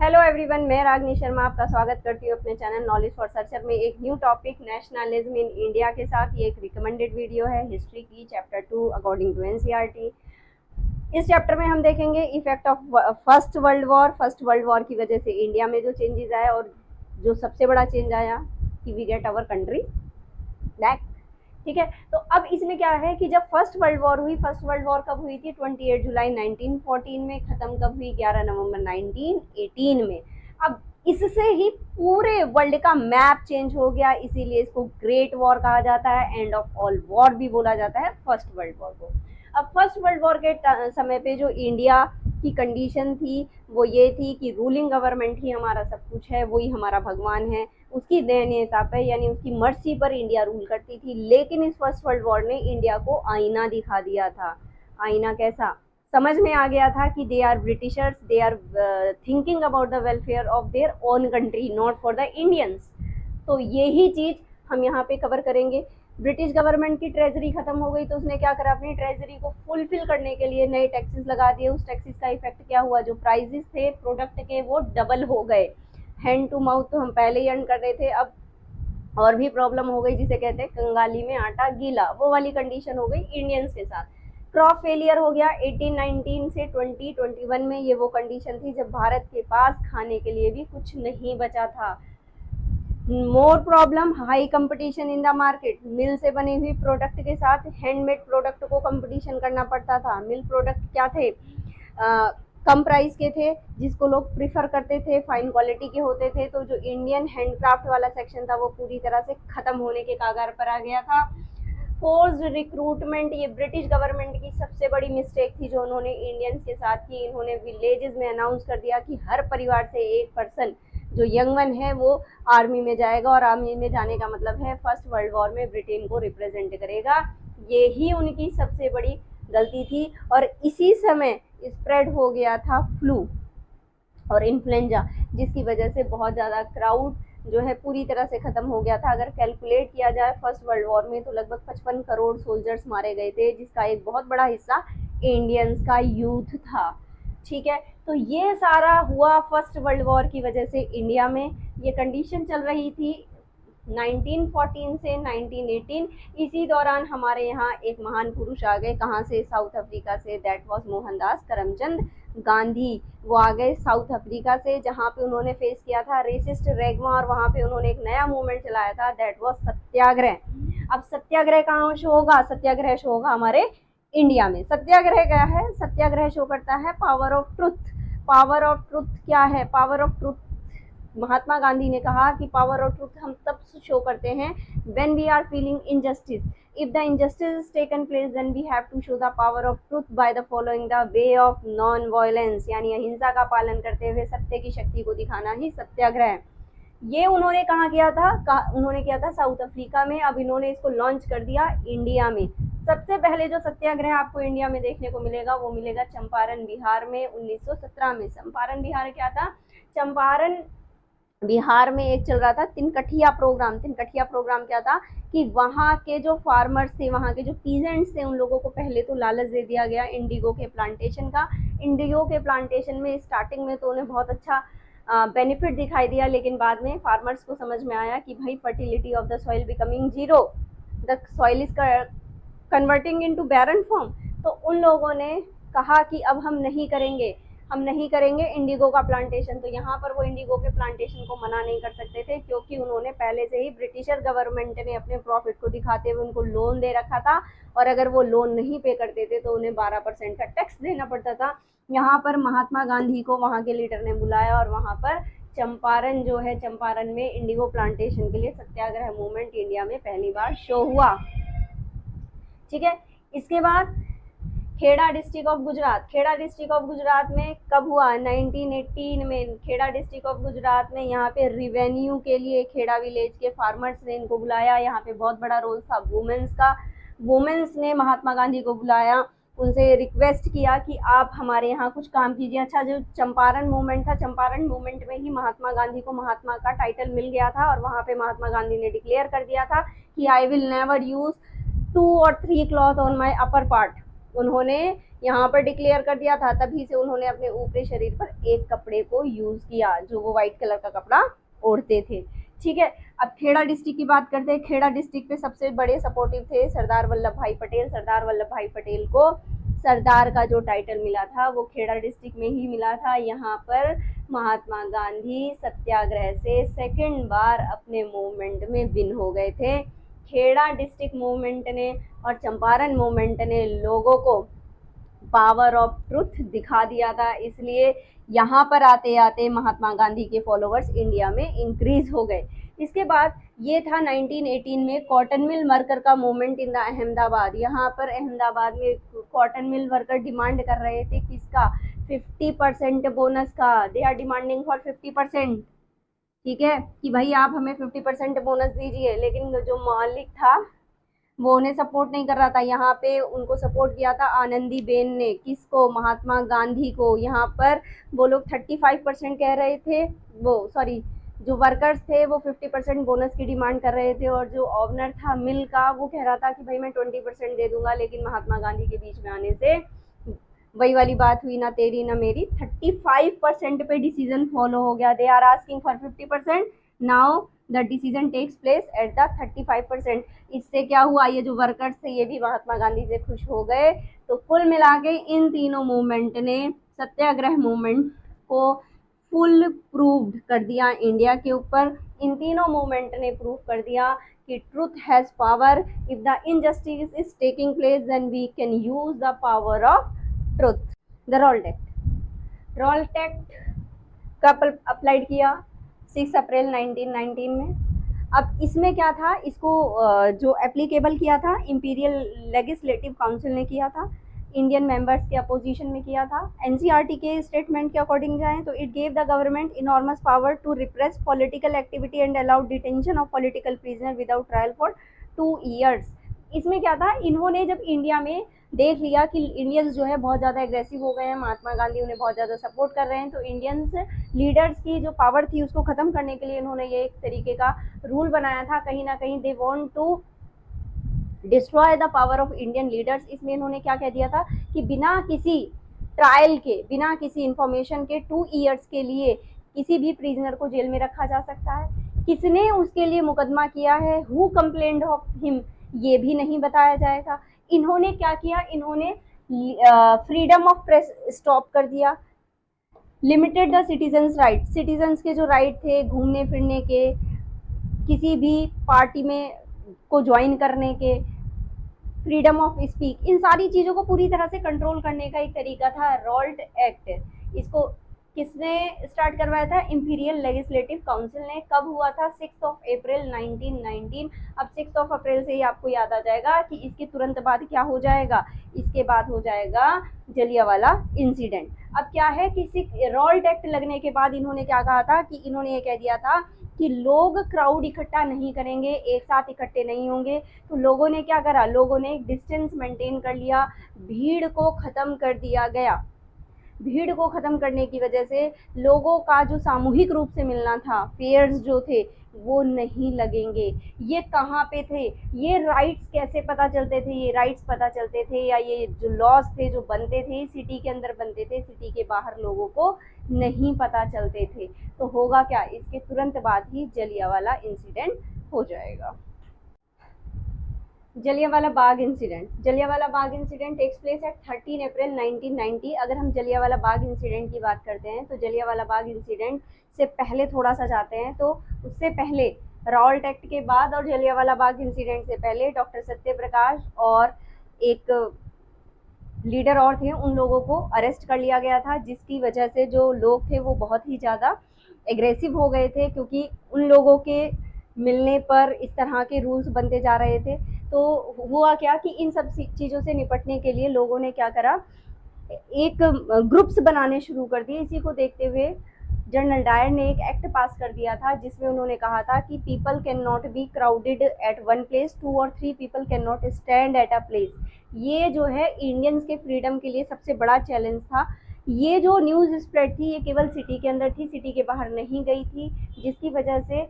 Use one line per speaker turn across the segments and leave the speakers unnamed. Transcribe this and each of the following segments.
Hello everyone, मैं रागनी शर्मा आपका स्वागत करती हूँ अपने चैनल नॉलेज फॉर सर्चर में एक new topic nationalism in India के साथ। ये एक रिकमेंडेड वीडियो है हिस्ट्री की, चैप्टर 2 अकॉर्डिंग टू एनसीईआरटी। इस चैप्टर में हम देखेंगे effect of first World war. First World war की वजह से इंडिया में जो चेंजेस आए और जो सबसे बड़ा चेंज आया कि we get our country back. ठीक है, तो अब इसमें क्या है कि जब फर्स्ट वर्ल्ड वॉर हुई, फर्स्ट वर्ल्ड वॉर कब हुई थी? 28 जुलाई 1914 में। खत्म कब हुई? 11 नवंबर 1918 में। अब इससे ही पूरे वर्ल्ड का मैप चेंज हो गया, इसीलिए इसको ग्रेट वॉर कहा जाता है, एंड ऑफ ऑल वॉर भी बोला जाता है फर्स्ट वर्ल्ड वॉर को। अब फर्स्ट वर्ल्ड वॉर के समय पे जो इंडिया की कंडीशन थी वो ये थी कि रूलिंग गवर्नमेंट ही हमारा सब कुछ है, वही हमारा भगवान है, उसकी दयनीयता पे यानी उसकी मर्जी पर इंडिया रूल करती थी। लेकिन इस फर्स्ट वर्ल्ड वॉर ने इंडिया को आईना दिखा दिया था। आईना कैसा? समझ में आ गया था कि they are Britishers, they are thinking about the welfare of their own country, not for the Indians. तो यही चीज हम यहाँ पे कवर करेंगे। ब्रिटिश गवर्नमेंट की ट्रेजरी खत्म हो गई, तो उसने क्या करा? अपनी ट्रेजरी को फुलफिल करने के लिए नए टैक्सेस लगा दिए। उस टैक्सेस का इफेक्ट क्या हुआ? जो प्राइजेस थे प्रोडक्ट के वो डबल हो गए। हैंड टू माउथ तो हम पहले ही अर्न कर रहे थे, अब और भी प्रॉब्लम हो गई, जिसे कहते हैं कंगाली में आटा गीला, वो वाली कंडीशन हो गई इंडियंस के साथ। क्रॉप फेलियर हो गया 1819 से 2021 में। ये वो कंडीशन थी जब भारत के पास खाने के लिए भी कुछ नहीं बचा था। More problem, high competition in the market. Mill से बने हुई प्रोडक्ट के साथ हैंडमेड प्रोडक्ट को कंपटीशन करना पड़ता था। मिल प्रोडक्ट क्या थे? कम प्राइस के थे, जिसको लोग प्रिफर करते थे, फाइन क्वालिटी के होते थे। तो जो इंडियन हैंडक्राफ्ट वाला सेक्शन था वो पूरी तरह से खत्म होने के कागार पर आ गया था। फोर्स्ड रिक्रूटमेंट, ये ब्रिटिश गवर्नमेंट की सबसे बड़ी मिस्टेक थी जो उन्होंने इंडियंस के साथ की। इन्होंने विलेजेस में अनाउंस कर दिया कि हर परिवार से एक पर्सन जो यंग वन है वो आर्मी में जाएगा, और आर्मी में जाने का मतलब है फर्स्ट वर्ल्ड वॉर में ब्रिटेन को रिप्रेजेंट करेगा। ये ही उनकी सबसे बड़ी गलती थी। और इसी समय स्प्रेड हो गया था फ्लू और इन्फ्लुएंजा, जिसकी वजह से बहुत ज़्यादा क्राउड जो है पूरी तरह से ख़त्म हो गया था। अगर कैलकुलेट किया जाए फर्स्ट वर्ल्ड वॉर में तो लगभग 55 करोड़ सोल्जर्स मारे गए थे, जिसका एक बहुत बड़ा हिस्सा इंडियंस का यूथ था। ठीक है, तो ये सारा हुआ फर्स्ट वर्ल्ड वॉर की वजह से इंडिया में। ये कंडीशन चल रही थी 1914 से 1918। इसी दौरान हमारे यहाँ एक महान पुरुष आ गए। कहाँ से? साउथ अफ्रीका से। That was Mohandas Karamchand Gandhi. वो आ गए साउथ अफ्रीका से, जहाँ पे उन्होंने फेस किया था रेसिस्ट रेगमा, और वहाँ पे उन्होंने एक नया मूवमेंट चलाया था, दैट वाज सत्याग्रह। अब सत्याग्रह कहाँ शो होगा? सत्याग्रह शो होगा हमारे इंडिया में। सत्याग्रह क्या है? सत्याग्रह शो करता है power of truth. Power of truth क्या है? Power of truth, Mahatma Gandhi ने कहा कि पावर ऑफ ट्रुथ हम तब शो करते हैं when we are feeling injustice. If the injustice is taken place then we have to show the power of truth by the following the way of non violence, यानी अहिंसा का पालन करते हुए सत्य की शक्ति को दिखाना ही सत्याग्रह। ये उन्होंने कहाँ किया था? उन्होंने किया था साउथ अफ्रीका में। अब इन्होंने इसको लॉन्च कर दिया इंडिया में। सबसे पहले जो सत्याग्रह आपको इंडिया में देखने को मिलेगा वो मिलेगा चंपारण बिहार में 1917 में। चंपारण बिहार क्या था? चंपारण बिहार में एक चल रहा था तिनकठिया प्रोग्राम। तिनकठिया प्रोग्राम क्या था कि वहाँ के जो फार्मर्स थे, वहाँ के जो पीजेंट्स थे, उन लोगों को पहले तो लालच दे दिया गया इंडिगो के प्लांटेशन का। इंडिगो के प्लांटेशन में स्टार्टिंग में तो उन्हें बहुत अच्छा बेनिफिट दिखाई दिया, लेकिन बाद में फार्मर्स को समझ में आया कि भाई fertility of the soil becoming zero, the soil is converting into barren form. तो उन लोगों ने कहा कि अब हम नहीं करेंगे, हम नहीं करेंगे इंडिगो का प्लांटेशन। तो यहाँ पर वो इंडिगो के प्लांटेशन को मना नहीं कर सकते थे, क्योंकि उन्होंने पहले से ही ब्रिटिशर गवर्नमेंट ने अपने प्रॉफिट को दिखाते हुए उनको लोन दे रखा था, और अगर वो लोन नहीं पे करते थे तो उन्हें 12% का टैक्स देना पड़ता था। यहाँ पर महात्मा गांधी को वहाँ के लीडर ने बुलाया, और वहाँ पर चंपारण जो है, चंपारण में इंडिगो प्लांटेशन के लिए सत्याग्रह मूवमेंट इंडिया में पहली बार शो हुआ। ठीक है, इसके बाद Kheda district of Gujarat. Kheda district of Gujarat में कब हुआ? 1918 में। खेड़ा डिस्ट्रिक्ट ऑफ गुजरात में यहाँ पे रिवेन्यू के लिए खेड़ा विलेज के फार्मर्स ने इनको बुलाया। यहाँ पे बहुत बड़ा रोल था वुमेन्स का। वुमेन्स ने महात्मा गांधी को बुलाया, उनसे रिक्वेस्ट किया कि आप हमारे यहाँ कुछ काम कीजिए। अच्छा, जो चंपारण मूवमेंट था, चंपारण मूवमेंट में ही महात्मा गांधी को महात्मा का टाइटल मिल गया था, और वहाँ पे महात्मा गांधी ने डिक्लेयर कर दिया था कि I will never use 2 or 3 cloth on my upper part. उन्होंने यहाँ पर डिक्लेयर कर दिया था, तभी से उन्होंने अपने ऊपरी शरीर पर एक कपड़े को यूज किया, जो वो व्हाइट कलर का कपड़ा ओढ़ते थे। ठीक है, अब खेड़ा डिस्ट्रिक्ट की बात करते हैं। खेड़ा डिस्ट्रिक्ट पे सबसे बड़े सपोर्टिव थे सरदार वल्लभ भाई पटेल। सरदार वल्लभ भाई पटेल को सरदार का जो टाइटल मिला था वो खेड़ा डिस्ट्रिक्ट में ही मिला था। यहाँ पर महात्मा गांधी सत्याग्रह से सेकंड बार अपने मूवमेंट में विन हो गए थे। खेड़ा डिस्ट्रिक्ट मूवमेंट ने और चंपारण मूवमेंट ने लोगों को पावर ऑफ ट्रुथ दिखा दिया था, इसलिए यहाँ पर आते आते महात्मा गांधी के फॉलोअर्स इंडिया में इंक्रीज हो गए। इसके बाद ये था 1918 में कॉटन मिल वर्कर का मूवमेंट इन द अहमदाबाद। यहाँ पर अहमदाबाद में कॉटन मिल वर्कर डिमांड कर रहे थे किसका, 50% बोनस का। They are demanding for 50%। ठीक है, कि भाई आप हमें 50% बोनस दीजिए, लेकिन जो मालिक था वो उन्हें सपोर्ट नहीं कर रहा था। यहाँ पे उनको सपोर्ट किया था आनंदी बेन ने, किसको, महात्मा गांधी को। यहाँ पर वो लोग 35% कह रहे थे, वो सॉरी जो वर्कर्स थे वो 50% बोनस की डिमांड कर रहे थे, और जो ओनर था मिल का वो कह रहा था कि भाई मैं 20% दे दूंगा। लेकिन महात्मा गांधी के बीच में आने से वही वाली बात हुई, ना तेरी ना मेरी, 35% पे डिसीजन फॉलो हो गया। They are asking for 50%, now the decision takes place at the 35%। इससे क्या हुआ, ये जो वर्कर्स थे ये भी महात्मा गांधी से खुश हो गए। तो कुल मिला के इन तीनों मूवमेंट ने सत्याग्रह मूवमेंट को फुल प्रूव्ड कर दिया इंडिया के ऊपर। इन तीनों मूवमेंट ने प्रूव कर दिया कि truth has power, if the injustice is taking place then we can use the power of truth. The Rowlatt Act, Rowlatt Act कब अप्लाइड किया, 6 अप्रैल 1919 में। अब इसमें क्या था, इसको जो एप्लीकेबल किया था इंपीरियल लेजिस्लेटिव काउंसिल ने किया था, इंडियन मेंबर्स के अपोजिशन में किया था। एनसीईआरटी के स्टेटमेंट के अकॉर्डिंग जाएं तो it gave the government enormous power to repress political activity and allowed detention of political prisoner without trial for 2 years. इसमें क्या था, इन्होंने जब इंडिया में देख लिया कि इंडियंस जो है बहुत ज़्यादा एग्रेसिव हो गए हैं, महात्मा गांधी उन्हें बहुत ज़्यादा सपोर्ट कर रहे हैं, तो इंडियंस लीडर्स की जो पावर थी उसको ख़त्म करने के लिए इन्होंने ये एक तरीके का रूल बनाया था। कहीं ना कहीं they want to destroy the power of Indian leaders. इसमें इन्होंने क्या कह दिया था कि बिना किसी ट्रायल के, बिना किसी इंफॉर्मेशन के 2 ईयर्स के लिए किसी भी प्रिजनर को जेल में रखा जा सकता है। किसने उसके लिए मुकदमा किया है, हु कंप्लेंड ऑफ हिम, ये भी नहीं बताया जाएगा। इन्होंने क्या किया, इन्होंने फ्रीडम ऑफ प्रेस स्टॉप कर दिया, limited the citizens right, citizens के जो राइट थे घूमने फिरने के, किसी भी पार्टी में को ज्वाइन करने के, फ्रीडम ऑफ स्पीच, इन सारी चीज़ों को पूरी तरह से कंट्रोल करने का एक तरीका था रॉल्ट एक्ट। इसको किसने स्टार्ट करवाया था, इंपीरियल लेजिस्लेटिव काउंसिल ने। कब हुआ था, 6 अप्रैल 1919। अब 6 अप्रैल से ही आपको याद आ जाएगा कि इसके तुरंत बाद क्या हो जाएगा, इसके बाद हो जाएगा जलियांवाला इंसिडेंट। अब क्या है कि रॉल्ट एक्ट लगने के बाद इन्होंने क्या कहा था कि इन्होंने ये कह दिया था कि लोग क्राउड इकट्ठा नहीं करेंगे, एक साथ इकट्ठे नहीं होंगे। तो लोगों ने क्या करा, लोगों ने एक डिस्टेंस मेंटेन कर लिया, भीड़ को ख़त्म कर दिया गया। भीड़ को ख़त्म करने की वजह से लोगों का जो सामूहिक रूप से मिलना था, फेयर्स जो थे वो नहीं लगेंगे। ये कहाँ पे थे, ये राइट्स कैसे पता चलते थे, ये राइट्स पता चलते थे या ये जो लॉज थे जो बनते थे सिटी के अंदर बनते थे, सिटी के बाहर लोगों को नहीं पता चलते थे। तो होगा क्या, इसके तुरंत बाद ही जलियांवाला इंसिडेंट हो जाएगा। Jallianwala Bagh incident, Jallianwala Bagh incident takes place at 13 April 1990। अगर हम जलियांवाला बाग इंसिडेंट की बात करते हैं तो जलियांवाला बाग इंसिडेंट से पहले थोड़ा सा जाते हैं, तो उससे पहले रॉल्ट एक्ट के बाद और जलियांवाला बाग इंसिडेंट से पहले डॉक्टर सत्यप्रकाश और एक लीडर और थे, उन लोगों को अरेस्ट कर लिया गया था, जिसकी वजह से जो लोग थे वो बहुत ही ज़्यादा एग्रेसिव हो गए थे, क्योंकि उन लोगों के मिलने पर इस तरह के रूल्स बनते जा रहे थे। तो हुआ क्या कि इन सब चीज़ों से निपटने के लिए लोगों ने क्या करा, एक ग्रुप्स बनाने शुरू कर दिए। इसी को देखते हुए जनरल डायर ने एक एक्ट पास कर दिया था, जिसमें उन्होंने कहा था कि people can not be crowded at one place, 2 और 3 people can not stand at a place. ये जो है इंडियंस के फ्रीडम के लिए सबसे बड़ा चैलेंज था। ये जो न्यूज़ स्प्रेड थी ये केवल सिटी के अंदर थी, सिटी के बाहर नहीं गई थी, जिसकी वजह से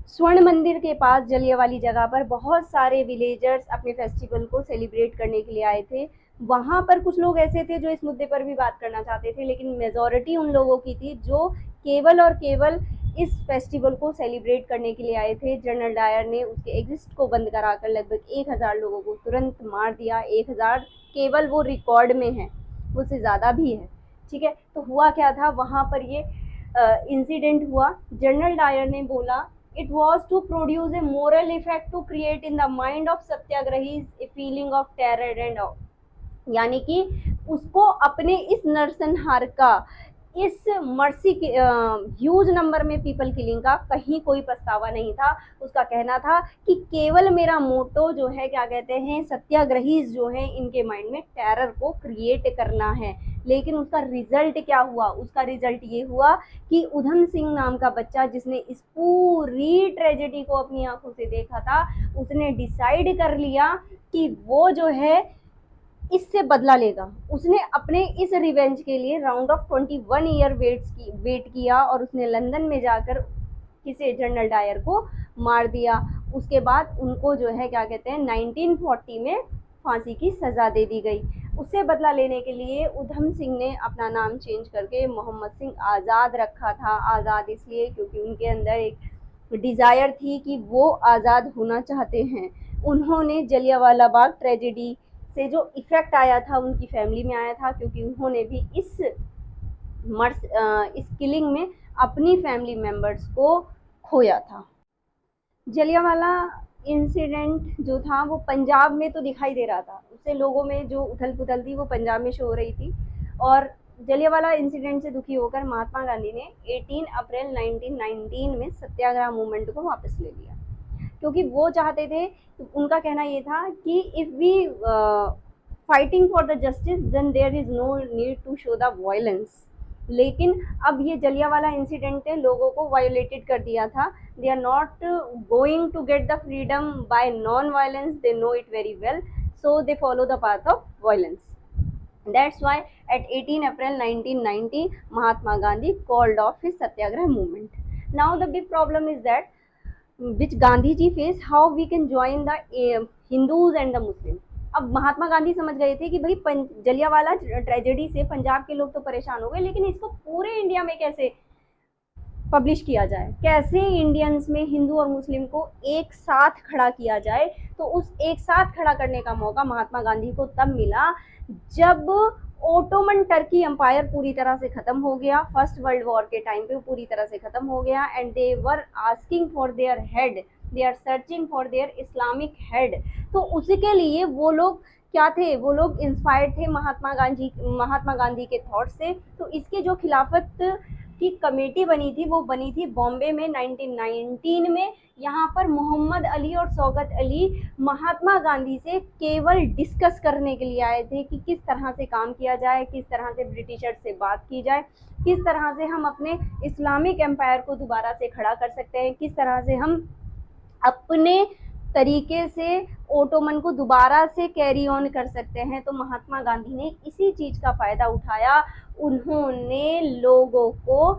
स्वर्ण मंदिर के पास जलियांवाला जगह पर बहुत सारे विलेजर्स अपने फेस्टिवल को सेलिब्रेट करने के लिए आए थे। वहाँ पर कुछ लोग ऐसे थे जो इस मुद्दे पर भी बात करना चाहते थे, लेकिन मेजॉरिटी उन लोगों की थी जो केवल और केवल इस फेस्टिवल को सेलिब्रेट करने के लिए आए थे। जनरल डायर ने उसके एग्जिस्ट को बंद कराकर लगभग 1000 लोगों को तुरंत मार दिया। 1000 केवल वो रिकॉर्ड में है, उससे ज़्यादा भी है। ठीक है, तो हुआ क्या था, वहाँ पर ये इंसिडेंट हुआ। जनरल डायर ने बोला, it was to produce a moral effect to create in the mind of satyagrahis a feeling of terror and awe। यानी कि उसको अपने इस नरसंहार का, इस मर्सी के ह्यूज नंबर में पीपल किलिंग का कहीं कोई पछतावा नहीं था। उसका कहना था कि केवल मेरा मोटो जो है, क्या कहते हैं, सत्याग्रहीज जो हैं इनके माइंड में टेरर को क्रिएट करना है। लेकिन उसका रिजल्ट क्या हुआ? उसका रिजल्ट ये हुआ कि उधम सिंह नाम का बच्चा, जिसने इस पूरी ट्रेजेडी को अपनी आंखों से देखा था, उसने डिसाइड कर लिया कि वो जो है इससे बदला लेगा। उसने अपने इस रिवेंज के लिए राउंड ऑफ 21 ईयर वेट किया और उसने लंदन में जाकर किसे, जनरल डायर को मार दिया। उसके बाद उनको जो है, क्या कहते हैं, 1940 में फांसी की सज़ा दे दी गई। उससे बदला लेने के लिए उधम सिंह ने अपना नाम चेंज करके मोहम्मद सिंह आज़ाद रखा था। आज़ाद इसलिए क्योंकि उनके अंदर एक डिज़ायर थी कि वो आज़ाद होना चाहते हैं। उन्होंने जलियांवाला बाग ट्रेजेडी से जो इफ़ेक्ट आया था उनकी फैमिली में आया था, क्योंकि उन्होंने भी इस किलिंग में अपनी फैमिली मेम्बर्स को खोया था। जलियांवाला इंसिडेंट जो था वो पंजाब में तो दिखाई दे रहा था, उससे लोगों में जो उथल पुथल थी वो पंजाब में शो हो रही थी। और जलियांवाला इंसिडेंट से दुखी होकर महात्मा गांधी ने 18 अप्रैल 1919 में सत्याग्रह मूवमेंट को वापस ले लिया, क्योंकि वो चाहते थे, उनका कहना ये था कि if we fighting for the justice then there is no need to show the violence. लेकिन अब ये जलियांवाला इंसिडेंट ने लोगों को वायोलेटेड कर दिया था। They are not going to get the freedom by non violence, they know it very well, so they follow the path of violence. That's why at 18 April 1990 Mahatma Gandhi called off his satyagrah movement. Now the big problem is that which Gandhi ji faced, how we can join the Hindus and the Muslims. अब महात्मा गांधी समझ गए थे कि भाई Jallianwala tragedy से पंजाब के लोग तो परेशान हो गए, लेकिन इसको पूरे इंडिया में कैसे पब्लिश किया जाए, कैसे इंडियंस में हिंदू और मुस्लिम को एक साथ खड़ा किया जाए। तो उस एक साथ खड़ा करने का मौका महात्मा गांधी को तब मिला जब ओटोमन टर्की एम्पायर पूरी तरह से ख़त्म हो गया। फर्स्ट वर्ल्ड वॉर के टाइम पे पूरी तरह से ख़त्म हो गया। And they were asking for their head, they are searching for their Islamic head. तो उसके लिए वो लोग क्या थे, वो लोग इंस्पायर्ड थे महात्मा गांधी के थॉट से। तो इसके जो खिलाफत की कमेटी बनी थी वो बनी थी बॉम्बे में 1919 में। यहाँ पर मोहम्मद अली और शौकत अली महात्मा गांधी से केवल डिस्कस करने के लिए आए थे कि किस तरह से काम किया जाए, किस तरह से ब्रिटिशर्स से बात की जाए, किस तरह से हम अपने इस्लामिक एम्पायर को दोबारा से खड़ा कर सकते हैं, किस तरह से हम अपने तरीके से ओटोमन को दोबारा से कैरी ऑन कर सकते हैं। तो महात्मा गांधी ने इसी चीज़ का फ़ायदा उठाया। उन्होंने लोगों को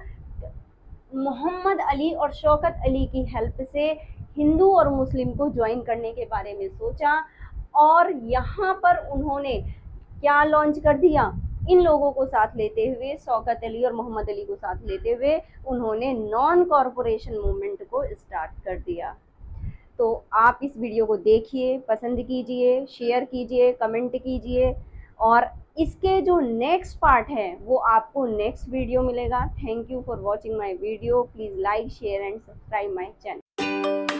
मोहम्मद अली और शौकत अली की हेल्प से हिंदू और मुस्लिम को ज्वाइन करने के बारे में सोचा। और यहाँ पर उन्होंने क्या लॉन्च कर दिया, इन लोगों को साथ लेते हुए, शौकत अली और मोहम्मद अली को साथ लेते हुए उन्होंने नॉन कॉरपोरेशन मूवमेंट को स्टार्ट कर दिया। तो आप इस वीडियो को देखिए, पसंद कीजिए, शेयर कीजिए, कमेंट कीजिए, और इसके जो नेक्स्ट पार्ट है वो आपको नेक्स्ट वीडियो मिलेगा। Thank you for watching my video. Please like, share and subscribe my channel.